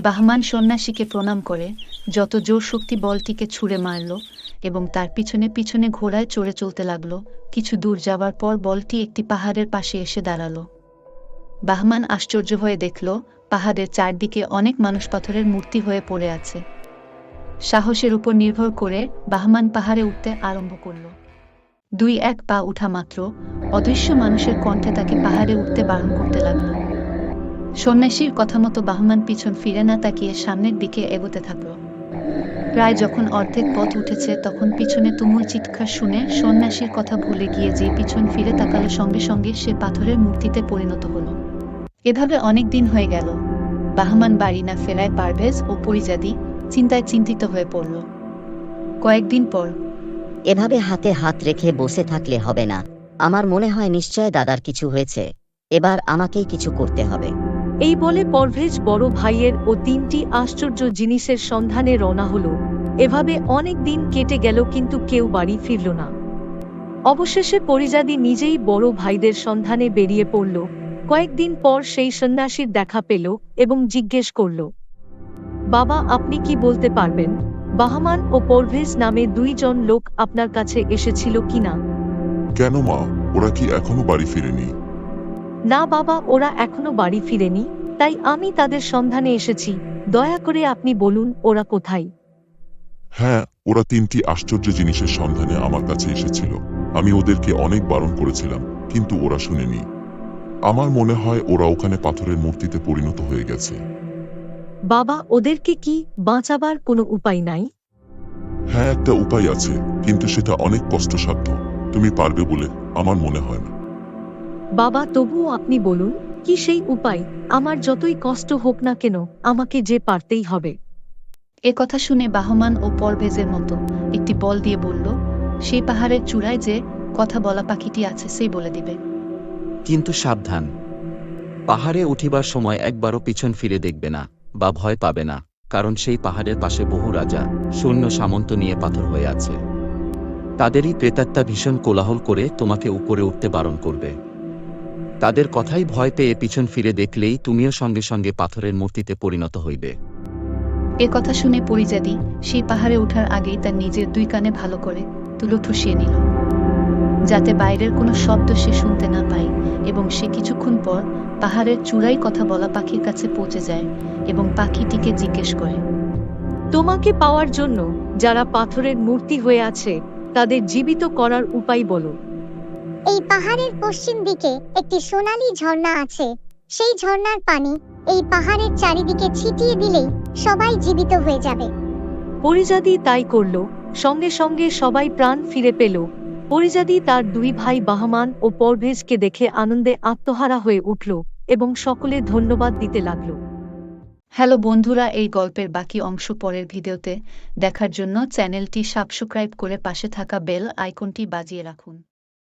বাহমান সন্ন্যাসীকে প্রণাম করে যত জোর শক্তি বলটিকে ছুঁড়ে মারল এবং তার পিছনে পিছনে ঘোড়ায় চড়ে চলতে লাগল। কিছু দূর যাবার পর বলটি একটি পাহাড়ের পাশে এসে দাঁড়াল। বাহমান আশ্চর্য হয়ে দেখল পাহাড়ের চারদিকে অনেক মানুষ পাথরের মূর্তি হয়ে পড়ে আছে। সাহসের উপর নির্ভর করে বাহমান পাহাড়ে উঠতে আরম্ভ করল। 2-1 পা উঠা মাত্র অদৃশ্য মানুষের কণ্ঠে তাকে পাহাড়ে উঠতে বারণ করতে লাগল। সন্ন্যাসীর কথা মতো বাহমান পিছন ফিরে না তাকিয়ে সামনের দিকে এগোতে থাকল। প্রায় যখন অর্ধেক পথ উঠেছে তখন পিছনে তুমুল চিৎকার শুনে সন্ন্যাসীর কথা ভুলে গিয়ে যে পিছন ফিরে তাকালো সঙ্গে সঙ্গে সে পাথরের মূর্তিতে পরিণত হল। এভাবে অনেক দিন হয়ে গেল। বাহমান বাড়ি না ফেরায় পারভেজ ও পরিজাদি চিন্তায় চিন্তিত হয়ে পড়ল। কয়েকদিন পর এভাবে হাতে হাত রেখে বসে থাকলে হবে না। আমার মনে হয় নিশ্চয় দাদার কিছু হয়েছে। এবার আমাকেই কিছু করতে হবে। এই বলে পারভেজ বড় ভাইয়ের ও 3টি আশ্চর্য জিনিসের সন্ধানে রওনা হলো। এভাবে অনেক দিন কেটে গেল কিন্তু কেউ বাড়ি ফিরল না। অবশেষে পরিজাদি নিজেই বড় ভাইদের সন্ধানে বেরিয়ে পড়ল। কয়েকদিন পর সেই সন্ন্যাসীর দেখা পেল এবং জিজ্ঞেস করল, বাবা আপনি কি বলতে পারবেন বাহমান ও পারভেজ নামে 2 জন লোক আপনার কাছে এসেছিল কিনা? কেন মা, ওরা কি এখনো বাড়ি ফিরেনি? না বাবা, ওরা এখনো বাড়ি ফিরেনি, তাই আমি তাদের সন্ধানে এসেছি। দয়া করে আপনি বলুন ওরা কোথায়? হ্যাঁ, ওরা 3টি আশ্চর্য জিনিসের সন্ধানে আমার কাছে এসেছিল। আমি ওদেরকে অনেক বারণ করেছিলাম, কিন্তু ওরা শুনেনি। আমার মনে হয় ওরা ওখানে পাথরের মূর্তিতে পরিণত হয়ে গেছে। বাবা, ওদেরকে কি বাঁচাবার কোনো উপায় নাই? হ্যাঁ, একটা উপায় আছে, কিন্তু সেটা অনেক কষ্টসাধ্য। তুমি পারবে বলে আমার মনে হয় না। বাবা তবুও আপনি বলুন, কি সেই উপায়? আমার যতই কষ্ট হোক না কেন আমাকে যে পারতেই হবে। এ কথা শুনে বাহমান ও পারভেজের মতো একটি বল দিয়ে বলল, সেই পাহাড়ের চূড়ায় যে কথা বলা পাখিটি আছে সেই বলে দিবে। কিন্তু সাবধান, পাহাড়ে উঠিবার সময় একবারও পিছন ফিরে দেখবে না বা ভয় পাবে না, কারণ সেই পাহাড়ের পাশে বহু রাজা সৈন্য সামন্ত নিয়ে পাথর হয়ে আছে। তাদেরই প্রেতাত্মা ভীষণ কোলাহল করে তোমাকে উপরে উঠতে বারণ করবে। তাদের কথাই ভয় পেয়ে পিছন ফিরে দেখলেই তুমিও সঙ্গে সঙ্গে পাথরের মূর্তিতে পরিণত হইবে। এ কথা শুনে পরিজাদি সেই পাহাড়ে ওঠার আগেই তার নিজের 2 কানে ভালো করে তুলো ঠুসিয়ে নিল, যাতে বাইরের কোনো শব্দ সে শুনতে না পায়, এবং সে কিছুক্ষণ পর পাহাড়ের চূড়ায় কথা বলা পাখির কাছে পৌঁছে যায় এবং পাখিটিকে জিজ্ঞেস করে, তোমাকে পাওয়ার জন্য যারা পাথরের মূর্তি হয়ে আছে তাদের জীবিত করার উপায় বলো। এই পাহাড়ের পশ্চিম দিকে একটি সোনালী ঝর্ণা আছে। সেই ঝর্ণার পানি এই পাহাড়ের চারিদিকে ছিটিয়ে দিলেই সবাই জীবিত হয়ে যাবে। পরিজাদি তাই করল। সঙ্গে সঙ্গে সবাই প্রাণ ফিরে পেল। পরিজাদি তার 2 ভাই বাহমান ও পারভেজকে দেখে আনন্দে আত্মহারা হয়ে উঠল এবং সকলে ধন্যবাদ দিতে লাগল। হ্যালো বন্ধুরা, এই গল্পের বাকি অংশ পরের ভিডিওতে দেখার জন্য চ্যানেলটি সাবস্ক্রাইব করে পাশে থাকা বেল আইকনটি বাজিয়ে রাখুন।